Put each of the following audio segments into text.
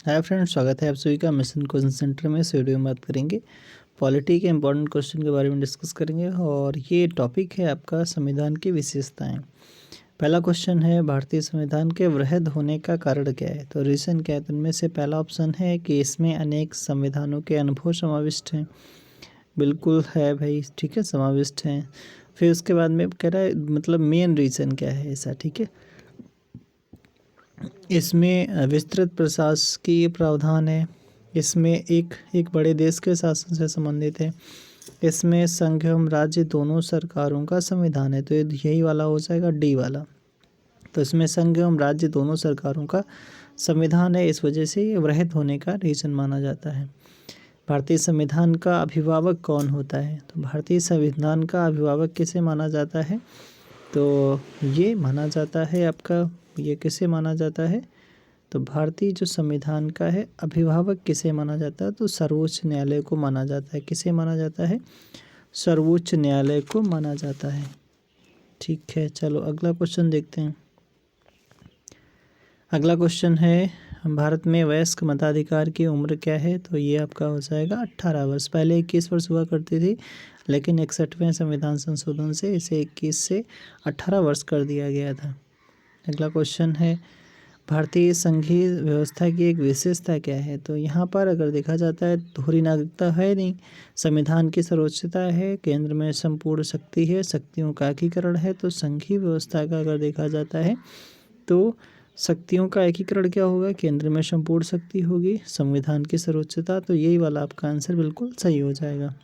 Hi friends, स्वागत है आप सभी का मिशन क्वेश्चन सेंटर में। इस वीडियो में बात करेंगे पॉलिटी के इंपॉर्टेंट क्वेश्चन के बारे में डिस्कस करेंगे और ये टॉपिक है आपका संविधान की विशेषताएं। पहला क्वेश्चन है, भारतीय संविधान के वृहद होने का कारण क्या है? तो रीज़न क्या है? तो इनमें से पहला ऑप्शन है कि इसमें अनेक संविधानों के अनुभव समाविष्ट हैं। बिल्कुल है भाई, ठीक है, समाविष्ट हैं। फिर उसके बाद में कह रहा है मतलब मेन रीज़न क्या है ऐसा, ठीक है। इसमें विस्तृत प्रशासकीय प्रावधान है। इसमें एक बड़े देश के शासन से संबंधित है। इसमें संघ एवं राज्य दोनों सरकारों का संविधान है। तो यही वाला हो जाएगा डी वाला। तो इसमें संघ एवं राज्य दोनों सरकारों का संविधान है, इस वजह से ये वृहद होने का रीजन माना जाता है। भारतीय संविधान का अभिभावक कौन होता है? तो भारतीय संविधान का अभिभावक किसे माना जाता है? तो ये माना जाता है आपका, ये किसे माना जाता है? तो भारतीय जो संविधान का है अभिभावक किसे माना जाता है? तो सर्वोच्च न्यायालय को माना जाता है। किसे माना जाता है? सर्वोच्च न्यायालय को माना जाता है। ठीक है, चलो अगला क्वेश्चन देखते हैं। अगला क्वेश्चन है, भारत में वयस्क मताधिकार की उम्र क्या है? तो ये आपका हो जाएगा 18 वर्ष। पहले 21 वर्ष हुआ करती थी, लेकिन 61वें संविधान संशोधन से इसे 21 से 18 वर्ष कर दिया गया था। अगला क्वेश्चन है, भारतीय संघीय व्यवस्था की एक विशेषता क्या है? तो यहाँ पर अगर देखा जाता है दोहरी नागरिकता है नहीं, संविधान की सर्वोच्चता है, केंद्र में संपूर्ण शक्ति है, शक्तियों का एकीकरण है। तो संघीय व्यवस्था का अगर देखा जाता है तो शक्तियों का एकीकरण क्या होगा? केंद्र में संपूर्ण शक्ति होगी, संविधान की सर्वोच्चता। तो यही वाला आपका आंसर बिल्कुल सही हो जाएगा।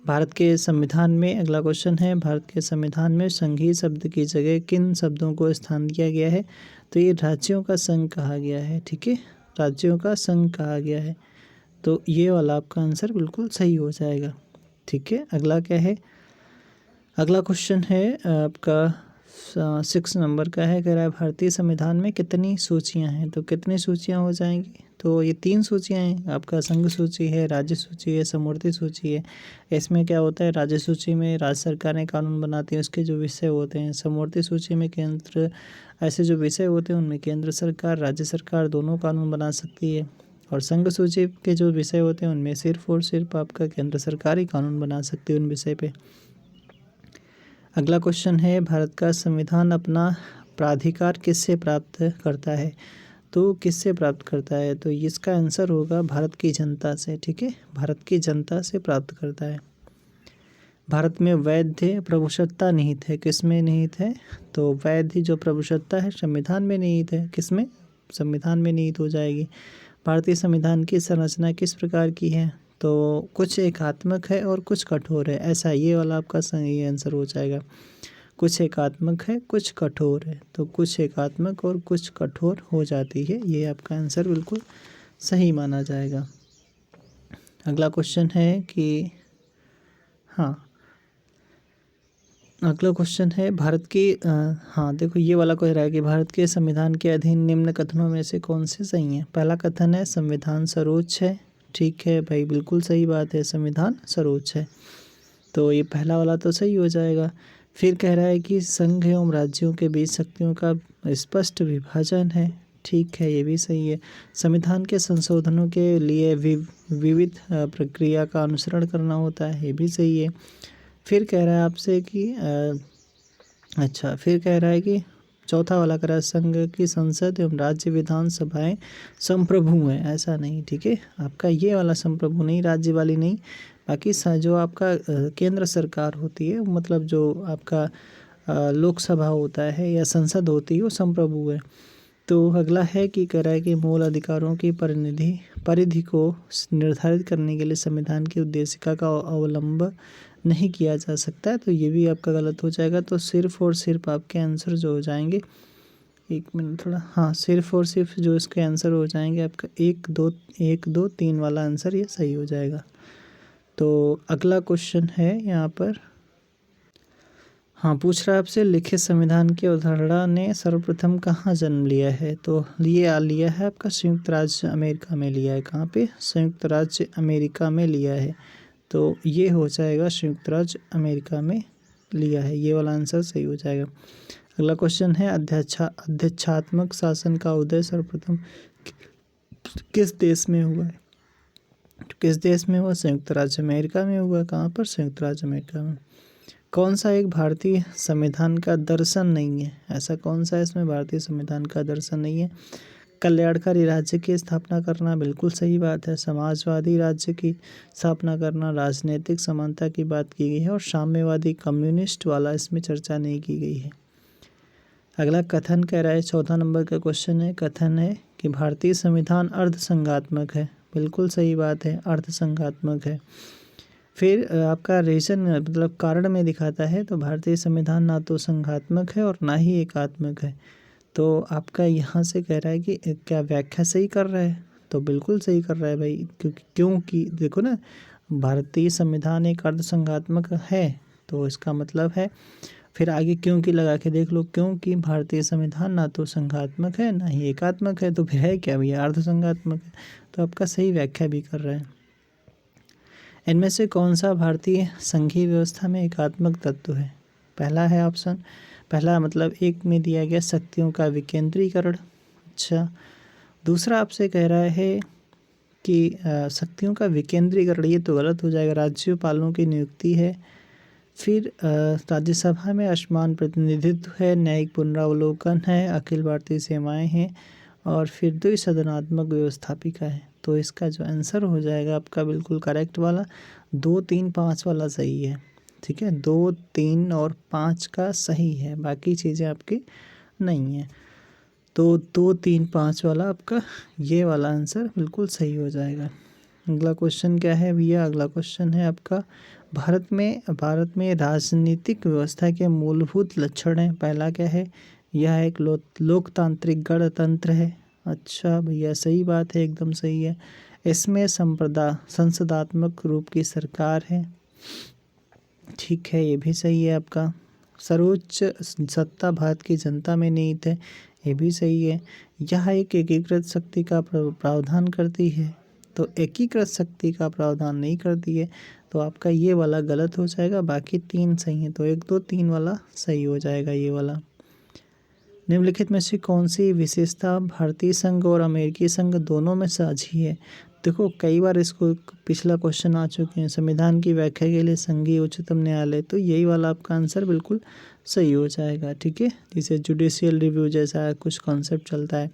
भारत के संविधान में अगला क्वेश्चन है, भारत के संविधान में संघीय शब्द की जगह किन शब्दों को स्थान दिया गया है? तो ये राज्यों का संघ कहा गया है, ठीक है, राज्यों का संघ कहा गया है। तो ये वाला आपका आंसर बिल्कुल सही हो जाएगा। ठीक है, अगला क्या है? अगला क्वेश्चन है आपका 6 नंबर का है, कह रहा है भारतीय संविधान में कितनी सूचियां हैं? तो कितनी सूचियां हो जाएंगी? तो ये 3 सूचियां हैं आपका, संघ सूची है, राज्य सूची है, समवर्ती सूची है। इसमें क्या होता है, राज्य सूची में राज्य सरकारें कानून बनाती हैं, उसके जो विषय होते हैं। समवर्ती सूची में केंद्र, ऐसे जो विषय होते हैं उनमें केंद्र सरकार राज्य सरकार दोनों कानून बना सकती है। और संघ सूची के जो विषय होते हैं उनमें सिर्फ और सिर्फ आपका केंद्र सरकार ही कानून बना सकती है उन विषय पे। अगला क्वेश्चन है, भारत का संविधान अपना प्राधिकार किससे प्राप्त करता है? तो किससे प्राप्त करता है? तो इसका आंसर होगा भारत की जनता से, ठीक है, भारत की जनता से प्राप्त करता है। भारत में वैध प्रभुसत्ता निहित है, किसमें निहित है? तो वैध जो प्रभुसत्ता है संविधान में निहित है, किसमें? संविधान में निहित हो जाएगी। भारतीय संविधान की संरचना किस प्रकार की है? तो कुछ एकात्मक है और कुछ कठोर है, ऐसा ये वाला आपका सही आंसर हो जाएगा। कुछ एकात्मक है, कुछ कठोर है। तो कुछ एकात्मक और कुछ कठोर हो जाती है, ये आपका आंसर बिल्कुल सही माना जाएगा। अगला क्वेश्चन है कि हाँ, अगला क्वेश्चन है भारत की हाँ देखो, ये वाला कह रहा है कि भारत के संविधान के अधीन निम्न कथनों में से कौन से सही हैं? पहला कथन है संविधान सर्वोच्च है। ठीक है भाई, बिल्कुल सही बात है, संविधान सर्वोच्च है। तो ये पहला वाला तो सही हो जाएगा। फिर कह रहा है कि संघ एवं राज्यों के बीच शक्तियों का स्पष्ट विभाजन है। ठीक है, ये भी सही है। संविधान के संशोधनों के लिए विविध प्रक्रिया का अनुसरण करना होता है, ये भी सही है। फिर कह रहा है आपसे कि फिर कह रहा है कि चौथा वाला कह रहा है संघ की संसद एवं राज्य विधानसभाएं संप्रभु हैं, ऐसा नहीं, ठीक है, आपका ये वाला संप्रभु नहीं, राज्य वाली नहीं। बाकी जो आपका केंद्र सरकार होती है, मतलब जो आपका लोकसभा होता है या संसद होती है, वो संप्रभु है। तो अगला है कि कह रहा है कि मूल अधिकारों की परिधि को निर्धारित करने के लिए संविधान की उद्देशिका का अवलंब नहीं किया जा सकता। तो ये भी आपका गलत हो जाएगा। तो सिर्फ और सिर्फ आपके आंसर जो हो जाएंगे, एक मिनट थोड़ा, हाँ, सिर्फ और सिर्फ जो इसके आंसर हो जाएंगे आपका 1 2 3 वाला आंसर ये सही हो जाएगा। तो अगला क्वेश्चन है यहाँ पर, हाँ, पूछ रहा है आपसे, लिखित संविधान की अवधारणा ने सर्वप्रथम कहाँ जन्म लिया है? तो लिया है आपका संयुक्त राज्य अमेरिका में लिया है। कहाँ पे? संयुक्त राज्य अमेरिका में लिया है। तो ये हो जाएगा संयुक्त राज्य अमेरिका में लिया है, ये वाला आंसर सही हो जाएगा। अगला क्वेश्चन है, अध्यक्षात्मक शासन का उदय सर्वप्रथम किस देश में हुआ है? तो किस देश में हुआ? संयुक्त राज्य अमेरिका में हुआ। कहाँ पर? संयुक्त राज्य अमेरिका में। कौन सा एक भारतीय संविधान का दर्शन नहीं है? ऐसा कौन सा है इसमें भारतीय संविधान का दर्शन नहीं है? कल्याणकारी राज्य की स्थापना करना, बिल्कुल सही बात है। समाजवादी राज्य की स्थापना करना, राजनीतिक समानता की बात की गई है, और साम्यवादी कम्युनिस्ट वाला इसमें चर्चा नहीं की गई है। अगला कथन कह रहा है, 14 नंबर का क्वेश्चन है। कथन है कि भारतीय संविधान अर्धसंघात्मक है। बिल्कुल सही बात है, अर्धसंघात्मक है। फिर आपका रीजन मतलब कारण में दिखाता है, तो भारतीय संविधान ना तो संघात्मक है और ना ही एकात्मक है। तो आपका यहाँ से कह रहा है कि क्या व्याख्या सही कर रहा है? तो बिल्कुल सही कर रहा है भाई, क्योंकि देखो ना, भारतीय संविधान एक अर्धसंघात्मक है, तो इसका मतलब है, फिर आगे क्योंकि लगा के देख लो, क्योंकि भारतीय संविधान ना तो संघात्मक है ना ही एकात्मक है, तो फिर है क्या भैया? अर्धसंघात्मक है। तो आपका सही व्याख्या भी कर रहा है। इनमें से कौन सा भारतीय संघीय व्यवस्था में एकात्मक तत्व है? पहला है ऑप्शन, पहला मतलब एक में दिया गया शक्तियों का विकेंद्रीकरण। अच्छा, दूसरा आपसे कह रहा है कि शक्तियों का विकेंद्रीकरण, ये तो गलत हो जाएगा, राज्यपालों की नियुक्ति है। फिर राज्यसभा में असमान प्रतिनिधित्व है, न्यायिक पुनरावलोकन है, अखिल भारतीय सेवाएं हैं, और फिर द्विसदनात्मक व्यवस्थापिका है। तो इसका जो आंसर हो जाएगा आपका बिल्कुल करेक्ट वाला 2, 3, 5 वाला सही है। ठीक है, 2, 3 और 5 का सही है, बाकी चीज़ें आपकी नहीं है। तो 2, 3, 5 वाला आपका ये वाला आंसर बिल्कुल सही हो जाएगा। अगला क्वेश्चन क्या है भैया? अगला क्वेश्चन है आपका, भारत में राजनीतिक व्यवस्था के मूलभूत लक्षण हैं। पहला क्या है? यह एक लोकतांत्रिक गणतंत्र है। अच्छा भैया, सही बात है, एकदम सही है। इसमें संसदात्मक रूप की सरकार है। ठीक है, ये भी सही है आपका। सर्वोच्च सत्ता भारत की जनता में निहित है, ये भी सही है। यह एक एकीकृत शक्ति का प्रावधान करती है, तो एकीकृत शक्ति का प्रावधान नहीं करती है, तो आपका ये वाला गलत हो जाएगा, बाकी 3 सही है। तो 1, 2, 3 वाला सही हो जाएगा ये वाला। निम्नलिखित में से कौन सी विशेषता भारतीय संघ और अमेरिकी संघ दोनों में साझी है? देखो, कई बार इसको पिछला क्वेश्चन आ चुके हैं, संविधान की व्याख्या के लिए संघीय उच्चतम न्यायालय, तो यही वाला आपका आंसर बिल्कुल सही हो जाएगा। ठीक है, जिसे जुडिशियल रिव्यू जैसा कुछ कॉन्सेप्ट चलता है।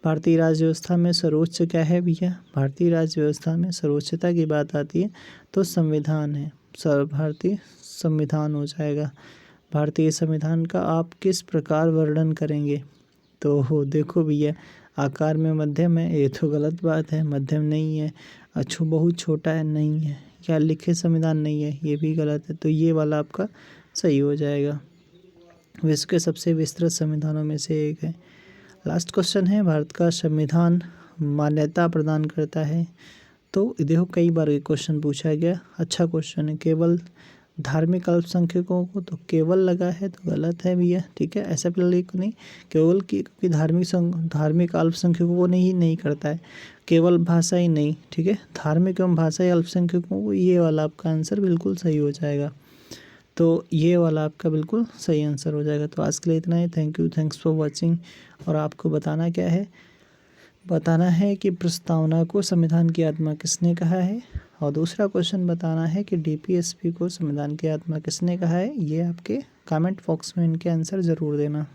भारतीय राज्य व्यवस्था में सर्वोच्च क्या है भैया? भारतीय राज्य व्यवस्था में सर्वोच्चता की बात आती है तो संविधान है, भारतीय संविधान हो जाएगा। भारतीय संविधान का आप किस प्रकार वर्णन करेंगे? तो हो देखो भैया, आकार में मध्यम है, ये तो गलत बात है, मध्यम नहीं है। बहुत छोटा है, नहीं है। क्या लिखित संविधान नहीं है, ये भी गलत है, तो ये वाला आपका सही हो जाएगा। विश्व के सबसे विस्तृत संविधानों में से एक है। लास्ट क्वेश्चन है, भारत का संविधान मान्यता प्रदान करता है। तो देखो, कई बार ये क्वेश्चन पूछा गया, अच्छा क्वेश्चन है। केवल धार्मिक अल्पसंख्यकों को, तो केवल लगा है तो गलत है भैया। ठीक है, ऐसा लिख नहीं, केवल की धार्मिक अल्पसंख्यकों को नहीं करता है, केवल भाषा ही नहीं। ठीक है, धार्मिक एवं भाषाई अल्पसंख्यकों को, ये वाला आपका आंसर बिल्कुल सही हो जाएगा। तो ये वाला आपका बिल्कुल सही आंसर हो जाएगा। तो आज के लिए इतना ही। Thanks for watching. और आपको बताना क्या है? बताना है कि प्रस्तावना को संविधान की आत्मा किसने कहा है, और दूसरा क्वेश्चन बताना है कि डीपीएसपी को संविधान की आत्मा किसने कहा है। ये आपके कमेंट बॉक्स में इनके आंसर ज़रूर देना।